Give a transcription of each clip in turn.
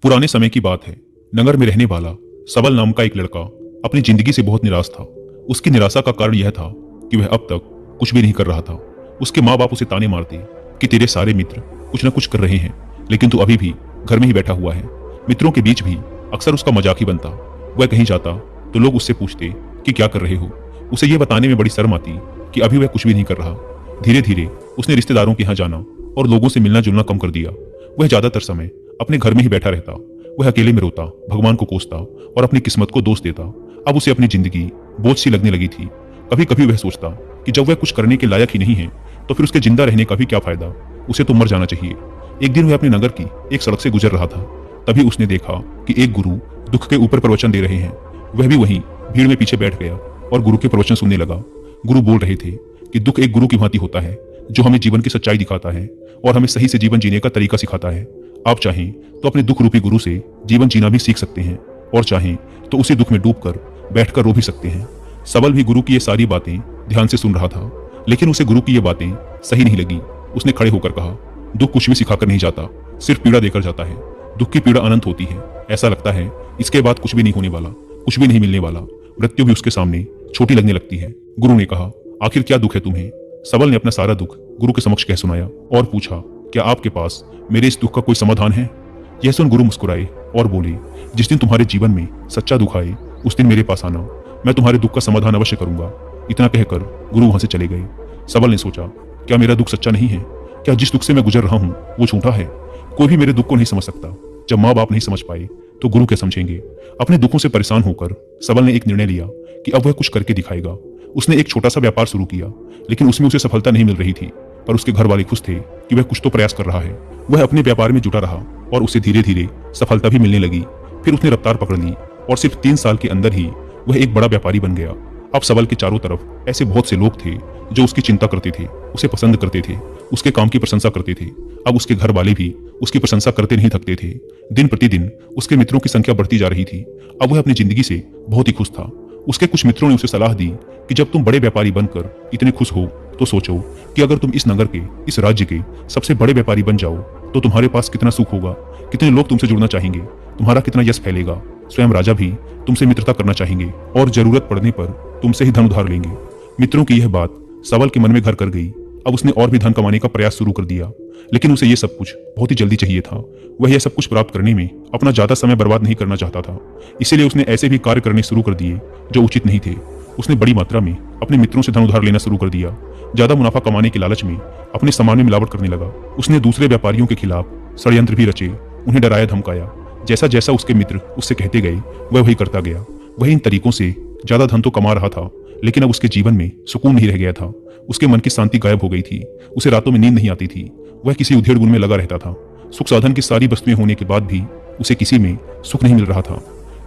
पुराने समय की बात है। नगर में रहने वाला सबल नाम का एक लड़का अपनी जिंदगी से बहुत निराश था। उसकी निराशा का कारण यह था कि वह अब तक कुछ भी नहीं कर रहा था। उसके माँ बाप उसे ताने मारते कि तेरे सारे मित्र कुछ न कुछ कर रहे हैं, लेकिन तू अभी भी घर में ही बैठा हुआ है। मित्रों के बीच भी अक्सर उसका मजाक ही बनता। वह कहीं जाता तो लोग उससे पूछते कि क्या कर रहे हो। उसे यह बताने में बड़ी शर्म आती कि अभी वह कुछ भी नहीं कर रहा। धीरे धीरे उसने रिश्तेदारों के यहाँ जाना और लोगों से मिलना जुलना कम कर दिया। वह ज्यादातर समय अपने घर में ही बैठा रहता। वह अकेले में रोता, भगवान को कोसता और अपनी किस्मत को दोष देता। अब उसे अपनी जिंदगी बोझ सी लगने लगी थी। कभी कभी वह सोचता कि जब वह कुछ करने के लायक ही नहीं है तो फिर उसके जिंदा रहने का भी क्या फायदा, उसे तो मर जाना चाहिए। एक दिन वह अपने नगर की एक सड़क से गुजर रहा था। तभी उसने देखा कि एक गुरु दुख के ऊपर प्रवचन दे रहे हैं। वह भी वहीं भीड़ में पीछे बैठ गया और गुरु के प्रवचन सुनने लगा। गुरु बोल रहे थे कि दुख एक गुरु की भांति होता है जो हमें जीवन की सच्चाई दिखाता है और हमें सही से जीवन जीने का तरीका सिखाता है। आप चाहें तो अपने दुख रूपी गुरु से जीवन जीना भी सीख सकते हैं और चाहें तो उसी दुख में डूबकर बैठकर रो भी सकते हैं। सबल भी गुरु की ये सारी बातें ध्यान से सुन रहा था, लेकिन उसे गुरु की ये बातें सही नहीं लगी। उसने खड़े होकर कहा, दुख कुछ भी सिखाकर नहीं जाता, सिर्फ पीड़ा देकर जाता है। दुख की पीड़ा अनंत होती है। ऐसा लगता है इसके बाद कुछ भी नहीं होने वाला, कुछ भी नहीं मिलने वाला। मृत्यु भी उसके सामने छोटी लगने लगती है। गुरु ने कहा, आखिर क्या दुख है तुम्हें? सबल ने अपना सारा दुख गुरु के समक्ष कह सुनाया और पूछा, क्या आपके पास मेरे इस दुख का कोई समाधान है? यह सुन गुरु मुस्कुराए और बोले, जिस दिन तुम्हारे जीवन में सच्चा दुख आए उस दिन मेरे पास आना, मैं तुम्हारे दुख का समाधान अवश्य करूंगा। इतना कहकर गुरु वहां से चले गए। सबल ने सोचा, क्या मेरा दुख सच्चा नहीं है? क्या जिस दुख से मैं गुजर रहा हूं वो झूठा है? कोई भी मेरे दुख को नहीं समझ सकता। जब माँ बाप नहीं समझ पाए तो गुरु क्या समझेंगे? अपने दुखों से परेशान होकर सबल ने एक निर्णय लिया कि अब वह कुछ करके दिखाएगा। उसने एक छोटा सा व्यापार शुरू किया, लेकिन उसमें उसे सफलता नहीं मिल रही थी, पर उसके घर वाले खुश थे कि वह कुछ तो प्रयास कर रहा है। वह अपने व्यापार में जुटा रहा और उसे धीरे धीरे सफलता भी मिलने लगी। फिर उसने रफ्तार पकड़ ली और सिर्फ 3 साल के अंदर ही वह एक बड़ा व्यापारी बन गया। अब सबल के चारों तरफ ऐसे बहुत से लोग थे जो उसकी चिंता करते थे, उसे पसंद करते थे, उसके काम की प्रशंसा करते थे। अब उसके घर वाले भी उसकी प्रशंसा करते नहीं थकते थे। दिन प्रतिदिन उसके मित्रों की संख्या बढ़ती जा रही थी। अब वह अपनी जिंदगी से बहुत ही खुश था। उसके कुछ मित्रों ने उसे सलाह दी कि जब तुम बड़े व्यापारी बनकर इतने खुश हो तो सोचो कि अगर तुम इस नगर के, इस राज्य के सबसे बड़े व्यापारी बन जाओ तो तुम्हारे पास कितना सुख होगा, कितने लोग तुमसे जुड़ना चाहेंगे, तुम्हारा कितना यश फैलेगा। स्वयं राजा भी तुमसे मित्रता करना चाहेंगे और जरूरत पड़ने पर तुमसे ही धन उधार लेंगे। मित्रों की यह बात सबल के मन में घर कर गई। अब उसने और भी धन कमाने का प्रयास शुरू कर दिया, लेकिन उसे यह सब कुछ बहुत ही जल्दी चाहिए था। वह यह सब कुछ प्राप्त करने में अपना ज्यादा समय बर्बाद नहीं करना चाहता था। इसीलिए उसने ऐसे भी कार्य करने शुरू कर दिए जो उचित नहीं थे। उसने बड़ी मात्रा में अपने मित्रों से धन उधार लेना शुरू कर दिया। ज्यादा मुनाफा कमाने के लालच में अपने सामान में मिलावट करने लगा। उसने दूसरे व्यापारियों के खिलाफ षड्यंत्र भी रचे, उन्हें डराया धमकाया। जैसा जैसा उसके मित्र उससे कहते गए वह वही करता गया। वह इन तरीकों से ज्यादा धन तो कमा रहा था, लेकिन अब उसके जीवन में सुकून नहीं रह गया था। उसके मन की शांति गायब हो गई थी। उसे रातों में नींद नहीं आती थी। वह किसी उधेड़ बुन में लगा रहता था। सुख साधन की सारी वस्तुएं होने के बाद भी उसे किसी में सुख नहीं मिल रहा था।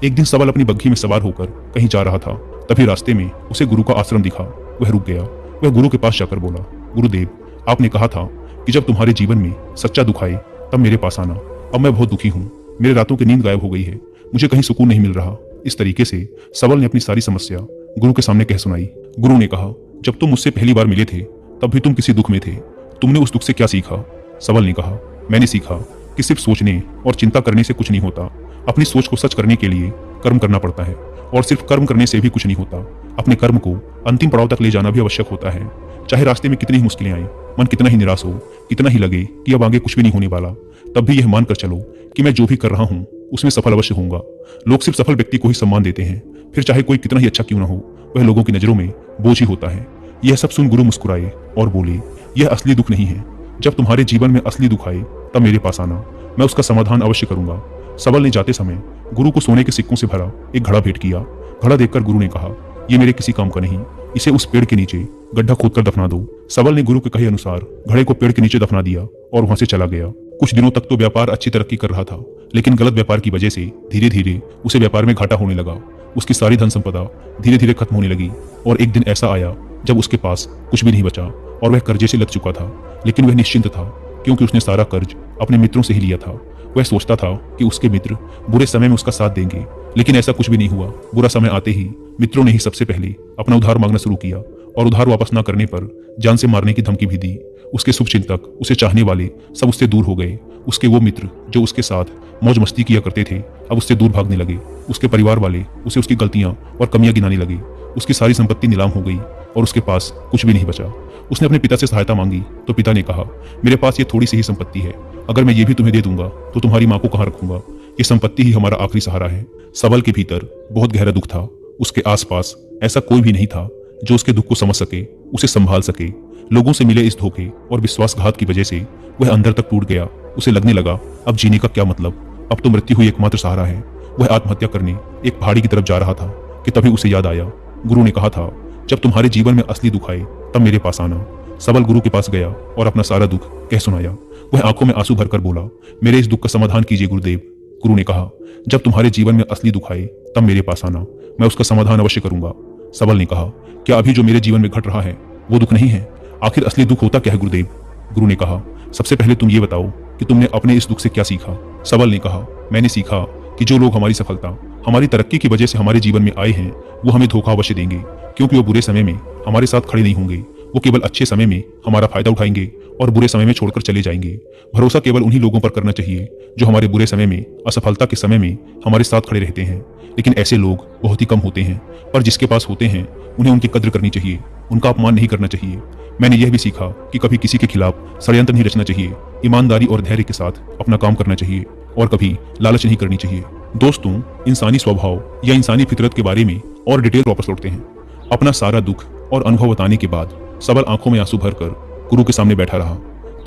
एक दिन सबल अपनी बग्घी में सवार होकर कहीं जा रहा था। तभी रास्ते में उसे गुरु का आश्रम दिखा। वह रुक गया। वह गुरु के पास जाकर बोला, गुरुदेव, आपने कहा था कि जब तुम्हारे जीवन में सच्चा दुख आए तब मेरे पास आना। अब मैं बहुत दुखी हूँ। मेरे रातों की नींद गायब हो गई है। मुझे कहीं सुकून नहीं मिल रहा। इस तरीके से सबल ने अपनी सारी समस्या गुरु के सामने कह सुनाई। गुरु ने कहा, जब तुम मुझसे पहली बार मिले थे तब भी तुम किसी दुख में थे। तुमने उस दुख से क्या सीखा? सबल ने कहा, मैंने सीखा कि सिर्फ सोचने और चिंता करने से कुछ नहीं होता। अपनी सोच को सच करने के लिए कर्म करना पड़ता है, और सिर्फ कर्म करने से भी कुछ नहीं होता। अपने कर्म को अंतिम पड़ाव तक ले जाना भी आवश्यक होता है। चाहे रास्ते में कितनी ही मुश्किलें आए, मन कितना ही निराश हो, कितना ही लगे कि अब आगे कुछ भी नहीं होने वाला, तब भी यह मानकर चलो कि मैं जो भी कर रहा हूँ उसमें सफल अवश्य होऊंगा। लोग सिर्फ सफल व्यक्ति को ही सम्मान देते हैं, फिर चाहे कोई कितना ही अच्छा क्यों ना हो, वह लोगों की नजरों में बोझ ही होता है। यह सब सुन गुरु मुस्कुराए और बोले, यह असली दुख नहीं है। जब तुम्हारे जीवन में असली दुख आए तब मेरे पास आना, मैं उसका समाधान अवश्य करूंगा। सबल ने जाते समय गुरु को सोने के सिक्कों से भरा एक घड़ा भेंट किया। घड़ा देखकर गुरु ने कहा, यह मेरे किसी काम का नहीं, इसे उस पेड़ के नीचे गड्ढा खोदकर दफना दो। सबल ने गुरु के कहे अनुसार घड़े को पेड़ के नीचे दफना दिया और वहां से चला गया। कुछ दिनों तक तो व्यापार अच्छी तरक्की कर रहा था, लेकिन गलत व्यापार की वजह से धीरे धीरे उसे व्यापार में घाटा होने लगा। उसकी सारी धन संपदा धीरे धीरे खत्म होने लगी और एक दिन ऐसा आया जब उसके पास कुछ भी नहीं बचा और वह कर्जे से लग चुका था। लेकिन वह निश्चिंत था, क्योंकि उसने सारा कर्ज अपने मित्रों से ही लिया था। वह सोचता था कि उसके मित्र बुरे समय में उसका साथ देंगे, लेकिन ऐसा कुछ भी नहीं हुआ। बुरा समय आते ही मित्रों ने ही सबसे पहले अपना उधार मांगना शुरू किया और उधार वापस न करने पर जान से मारने की धमकी भी दी। उसके शुभचिंतक, उसे चाहने वाले सब उससे दूर हो गए। उसके वो मित्र जो उसके साथ मौज मस्ती किया करते थे अब उससे दूर भागने लगे। उसके परिवार वाले उसे उसकी गलतियां और कमियां गिनाने लगे। उसकी सारी संपत्ति नीलाम हो गई और उसके पास कुछ भी नहीं बचा। उसने अपने पिता से सहायता मांगी तो पिता ने कहा, मेरे पास ये थोड़ी सी ही संपत्ति है, अगर मैं ये भी तुम्हें दे दूंगा तो तुम्हारी माँ को कहाँ रखूंगा। ये संपत्ति ही हमारा आखिरी सहारा है। सबल के भीतर बहुत गहरा दुख था। उसके आसपास ऐसा कोई भी नहीं था जो उसके दुख को समझ सके, उसे संभाल सके। लोगों से मिले इस धोखे और विश्वासघात की वजह से वह अंदर तक टूट गया। उसे लगने लगा, अब जीने का क्या मतलब, अब तो मृत्यु ही एकमात्र सहारा है। वह आत्महत्या करने एक पहाड़ी की तरफ जा रहा था कि तभी उसे याद आया, गुरु ने कहा था, जब तुम्हारे जीवन में असली दुख आए तब मेरे पास आना। सबल गुरु के पास गया और अपना सारा दुख कह सुनाया। वह आंखों में आंसू भरकर बोला, मेरे इस दुख का समाधान कीजिए गुरुदेव। गुरु ने कहा, जब तुम्हारे जीवन में असली दुख आए तब मेरे पास आना, मैं उसका समाधान अवश्य करूंगा। सबल ने कहा, क्या अभी जो मेरे जीवन में घट रहा है वो दुख नहीं है? आखिर असली दुख होता क्या है गुरुदेव? गुरु ने कहा, सबसे पहले तुम ये बताओ कि तुमने अपने इस दुख से क्या सीखा। सबल ने कहा, मैंने सीखा कि जो लोग हमारी सफलता, हमारी तरक्की की वजह से हमारे जीवन में आए हैं वो हमें धोखा अवश्य देंगे, क्योंकि वो बुरे समय में हमारे साथ खड़े नहीं होंगे। वो केवल अच्छे समय में हमारा फायदा उठाएंगे और बुरे समय में छोड़कर चले जाएंगे। भरोसा केवल उन्हीं लोगों पर करना चाहिए जो हमारे बुरे समय में, असफलता के समय में हमारे साथ खड़े रहते हैं। लेकिन ऐसे लोग बहुत ही कम होते हैं, पर जिसके पास होते हैं उन्हें उनकी कद्र करनी चाहिए, उनका अपमान नहीं करना चाहिए। मैंने यह भी सीखा कि कभी किसी के खिलाफ षड्यंत्र नहीं रचना चाहिए, ईमानदारी और धैर्य के साथ अपना काम करना चाहिए और कभी लालच नहीं करनी चाहिए। दोस्तों, इंसानी स्वभाव या इंसानी फितरत के बारे में और डिटेल वापस लौटते हैं। अपना सारा दुख और अनुभव बताने के बाद सबल आंखों में आंसू भरकर गुरु के सामने बैठा रहा।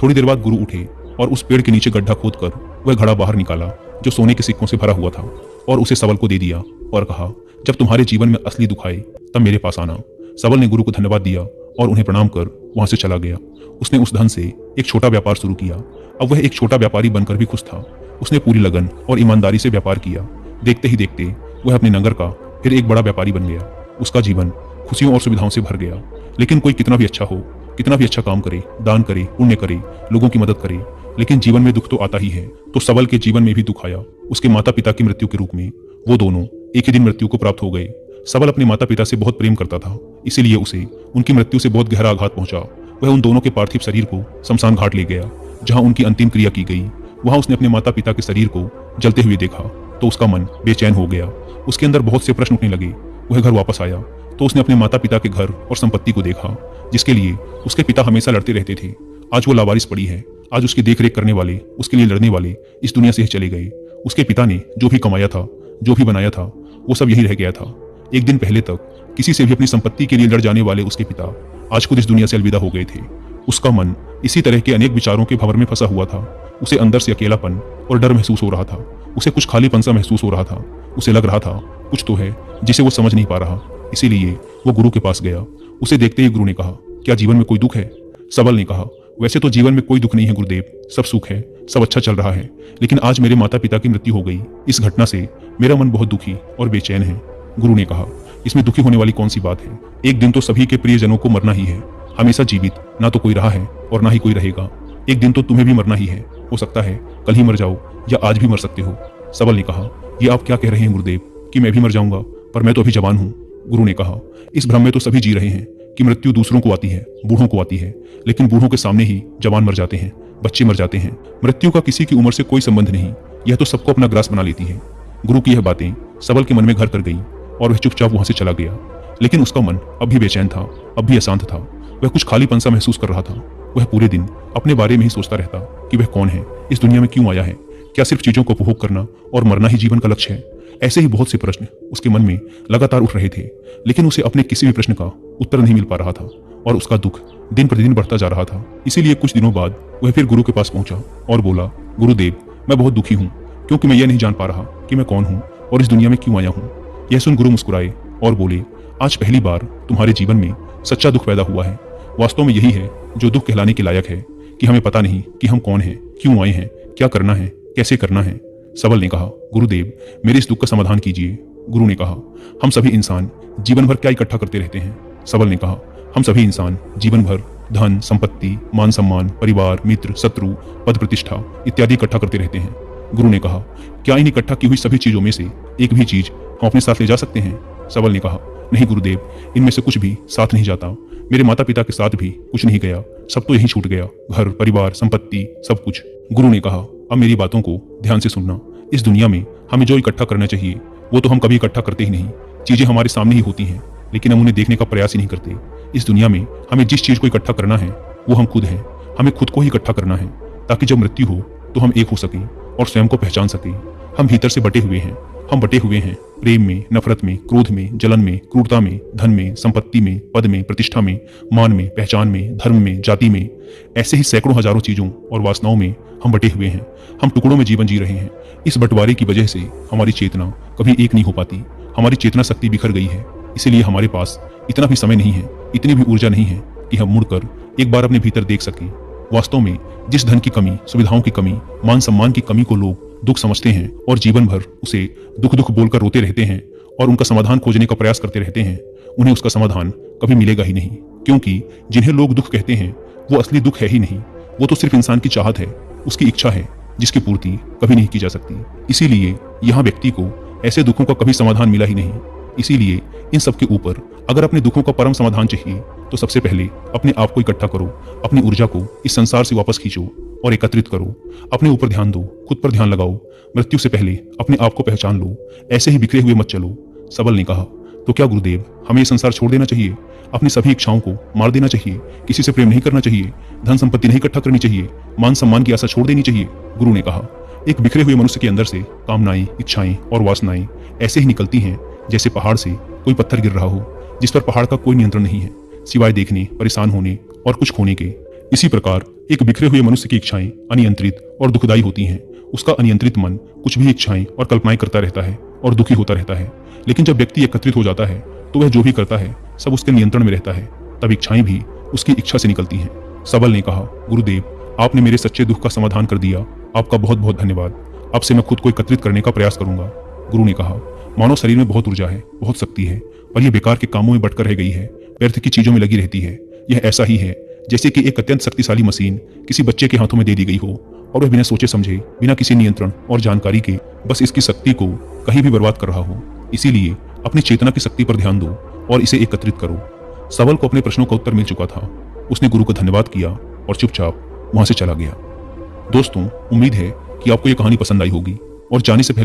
थोड़ी देर बाद गुरु उठे और उस पेड़ के नीचे गड्ढा खोदकर वह घड़ा बाहर निकाला जो सोने के सिक्कों से भरा हुआ था और उसे सबल को दे दिया और कहा, जब तुम्हारे जीवन में असली दुख आए तब मेरे पास आना। सबल ने गुरु को धन्यवाद दिया और उन्हें प्रणाम कर वहां से चला गया। उसने उस धन से एक छोटा व्यापार शुरू किया। अब वह एक छोटा व्यापारी बनकर भी खुश था। उसने पूरी लगन और ईमानदारी से व्यापार किया। देखते ही देखते वह अपने नगर का फिर एक बड़ा व्यापारी बन गया। उसका जीवन खुशियों और सुविधाओं से भर गया। लेकिन कोई कितना भी अच्छा हो, कितना भी अच्छा काम करे, दान करे, पुण्य करे, लोगों की मदद करे, लेकिन जीवन में दुख तो आता ही है। तो सबल के जीवन में भी दुख आया। उसके माता पिता की मृत्यु के रूप में वो दोनों एक ही दिन मृत्यु को प्राप्त हो गए। सबल अपने माता पिता से बहुत प्रेम करता था, इसीलिए उसे उनकी मृत्यु से बहुत गहरा आघात पहुंचा। वह उन दोनों के पार्थिव शरीर को शमशान घाट ले गया, जहां उनकी अंतिम क्रिया की गई। वहां उसने अपने माता पिता के शरीर को जलते हुए देखा तो उसका मन बेचैन हो गया। उसके अंदर बहुत से प्रश्न उठने लगे। वह घर वापस आया तो उसने अपने माता पिता के घर और संपत्ति को देखा, जिसके लिए उसके पिता हमेशा लड़ते रहते थे। आज वो लावारिस पड़ी है। आज उसकी देखरेख करने वाले, उसके लिए लड़ने वाले इस दुनिया से ही चले गए। उसके पिता ने जो भी कमाया था, जो भी बनाया था, वो सब यही रह गया था। एक दिन पहले तक किसी से भी अपनी संपत्ति के लिए लड़ जाने वाले उसके पिता आज खुद इस दुनिया से अलविदा हो गए थे। उसका मन इसी तरह के अनेक विचारों के भंवर में फंसा हुआ था। उसे अंदर से अकेलापन और डर महसूस हो रहा था। उसे कुछ खालीपन सा महसूस हो रहा था। उसे लग रहा था कुछ तो है जिसे वो समझ नहीं पा रहा। इसीलिए वो गुरु के पास गया। उसे देखते ही गुरु ने कहा, क्या जीवन में कोई दुख है? सबल ने कहा, वैसे तो जीवन में कोई दुख नहीं है गुरुदेव, सब सुख है, सब अच्छा चल रहा है। लेकिन आज मेरे माता पिता की मृत्यु हो गई। इस घटना से मेरा मन बहुत दुखी और बेचैन है। गुरु ने कहा, इसमें दुखी होने वाली कौन सी बात है? एक दिन तो सभी के प्रियजनों को मरना ही है। हमेशा जीवित ना तो कोई रहा है और ना ही कोई रहेगा। एक दिन तो तुम्हें भी मरना ही है। हो सकता है कल ही मर जाओ या आज भी मर सकते हो। सबल ने कहा, ये आप क्या कह रहे हैं गुरुदेव कि मैं भी मर जाऊंगा? पर मैं तो अभी जवान हूँ। गुरु ने कहा, इस भ्रम में तो सभी जी रहे हैं कि मृत्यु दूसरों को आती है, बूढ़ों को आती है, लेकिन बूढ़ों के सामने ही जवान मर जाते हैं, बच्चे मर जाते हैं। मृत्यु का किसी की उम्र से कोई संबंध नहीं, यह तो सबको अपना ग्रास बना लेती है। गुरु की यह बातें सबल के मन में घर कर गई और वह चुपचाप वहां से चला गया। लेकिन उसका मन अब भी बेचैन था, अब भी अशांत था। वह कुछ खालीपन सा महसूस कर रहा था। वह पूरे दिन अपने बारे में ही सोचता रहता कि वह कौन है, इस दुनिया में क्यों आया है, क्या सिर्फ चीजों को उपभोग करना और मरना ही जीवन का लक्ष्य है? ऐसे ही बहुत से प्रश्न उसके मन में लगातार उठ रहे थे, लेकिन उसे अपने किसी भी प्रश्न का उत्तर नहीं मिल पा रहा था और उसका दुख दिन प्रतिदिन बढ़ता जा रहा था। इसीलिए कुछ दिनों बाद वह फिर गुरु के पास पहुंचा और बोला, गुरुदेव, मैं बहुत दुखी हूँ, क्योंकि मैं यह नहीं जान पा रहा कि मैं कौन हूँ और इस दुनिया में क्यों आया हूँ। यह सुन गुरु मुस्कुराए और बोले, आज पहली बार तुम्हारे जीवन में सच्चा दुख पैदा हुआ है। वास्तव में यही है जो दुख कहलाने के लायक है, कि हमें पता नहीं कि हम कौन हैं, क्यों आए हैं, क्या करना है, कैसे करना है। सबल ने कहा, गुरुदेव, मेरे इस दुख का समाधान कीजिए। गुरु ने कहा, हम सभी इंसान जीवन भर क्या इकट्ठा करते रहते हैं? सबल ने कहा, हम सभी इंसान जीवन भर धन, संपत्ति, मान सम्मान, परिवार, मित्र, शत्रु, पद प्रतिष्ठा इत्यादि इकट्ठा करते रहते हैं। गुरु ने कहा, क्या इन इकट्ठा की हुई सभी चीजों में से एक भी चीज हम अपने साथ ले जा सकते हैं? सबल ने कहा, नहीं गुरुदेव, इनमें से कुछ भी साथ नहीं जाता। मेरे माता पिता के साथ भी कुछ नहीं गया, सब तो यहीं छूट गया, घर, परिवार, संपत्ति, सब कुछ। गुरु ने कहा, अब मेरी बातों को ध्यान से सुनना। इस दुनिया में हमें जो इकट्ठा करना चाहिए वो तो हम कभी इकट्ठा करते ही नहीं। चीजें हमारे सामने ही होती हैं, लेकिन हम उन्हें देखने का प्रयास ही नहीं करते। इस दुनिया में हमें जिस चीज को इकट्ठा करना है वो हम खुद हैं। हमें खुद को ही इकट्ठा करना है, ताकि जब मृत्यु हो तो हम एक हो सकें और स्वयं को पहचान सकें। हम भीतर से बटे हुए हैं। हम बटे हुए हैं प्रेम में, नफरत में, क्रोध में, जलन में, क्रूरता में, धन में, संपत्ति में, पद में, प्रतिष्ठा में, मान में, पहचान में, धर्म में, जाति में। ऐसे ही सैकड़ों हजारों चीजों और वासनाओं में हम बटे हुए हैं। हम टुकड़ों में जीवन जी रहे हैं। इस बंटवारे की वजह से हमारी चेतना कभी एक नहीं हो पाती। हमारी चेतना शक्ति बिखर गई है। इसीलिए हमारे पास इतना भी समय नहीं है, इतनी भी ऊर्जा नहीं है कि हम मुड़कर एक बार अपने भीतर देख सकें। वास्तव में जिस धन की कमी, सुविधाओं की कमी, मान सम्मान की कमी को लोग दुख समझते हैं और जीवन भर उसे दुख दुख बोलकर रोते रहते हैं और उनका समाधान खोजने का प्रयास करते रहते हैं, उन्हें उसका समाधान कभी मिलेगा ही नहीं। क्योंकि जिन्हें लोग दुख कहते हैं वो असली दुख है ही नहीं। वो तो सिर्फ इंसान की चाहत है, उसकी इच्छा है, जिसकी पूर्ति कभी नहीं की जा सकती। इसीलिए यहाँ व्यक्ति को ऐसे दुखों का कभी समाधान मिला ही नहीं। इसीलिए इन सब के ऊपर अगर अपने दुखों का परम समाधान चाहिए तो सबसे पहले अपने आप को इकट्ठा करो। अपनी ऊर्जा को इस संसार से वापस खींचो और एकत्रित करो। अपने ऊपर ध्यान दो, खुद पर ध्यान लगाओ। मृत्यु से पहले अपने आप को पहचान लो। ऐसे ही बिखरे हुए मत चलो। सबल ने कहा, तो क्या गुरुदेव हमें ये संसार छोड़ देना चाहिए? अपनी सभी इच्छाओं को मार देना चाहिए? किसी से प्रेम नहीं करना चाहिए? धन संपत्ति नहीं इकट्ठा करनी चाहिए? मान सम्मान की आशा छोड़ देनी चाहिए? गुरु ने कहा, एक बिखरे हुए मनुष्य के अंदर से कामनाएं, इच्छाएं और वासनाएं ऐसे ही निकलती हैं जैसे पहाड़ से कोई पत्थर गिर रहा हो, जिस पर पहाड़ का कोई नियंत्रण नहीं है सिवाय देखने, परेशान होने और कुछ खोने के। इसी प्रकार एक बिखरे हुए मनुष्य की इच्छाएं अनियंत्रित और दुखदायी होती हैं। उसका अनियंत्रित मन कुछ भी इच्छाएं और कल्पनाएं करता रहता है और दुखी होता रहता है। लेकिन जब व्यक्ति एकत्रित हो जाता है तो वह जो भी करता है सब उसके नियंत्रण में रहता है। तब इच्छाएं भी उसकी इच्छा से निकलती हैं। सबल ने कहा, गुरुदेव आपने मेरे सच्चे दुख का समाधान कर दिया। आपका बहुत बहुत धन्यवाद। अब से मैं खुद को एकत्रित करने का प्रयास करूंगा। गुरु ने कहा, मानव शरीर में बहुत ऊर्जा है, बहुत शक्ति है, पर यह बेकार के कामों में बटकर रह गई है, व्यर्थ की चीजों में लगी रहती है। यह ऐसा ही है जैसे कि एक अत्यंत शक्तिशाली मशीन किसी बच्चे के हाथों में दे दी गई हो और वह बिना सोचे समझे, बिना किसी नियंत्रण और जानकारी के बस इसकी शक्ति को कहीं भी बर्बाद कर रहा हो। इसीलिए अपनी चेतना की शक्ति पर ध्यान दो और इसे एकत्रित करो। सबल को अपने प्रश्नों का उत्तर मिल चुका था। उसने गुरु को धन्यवाद किया और चुपचाप वहां से चला गया। दोस्तों, उम्मीद है कि आपको यह कहानी पसंद आई होगी और जाने से पहले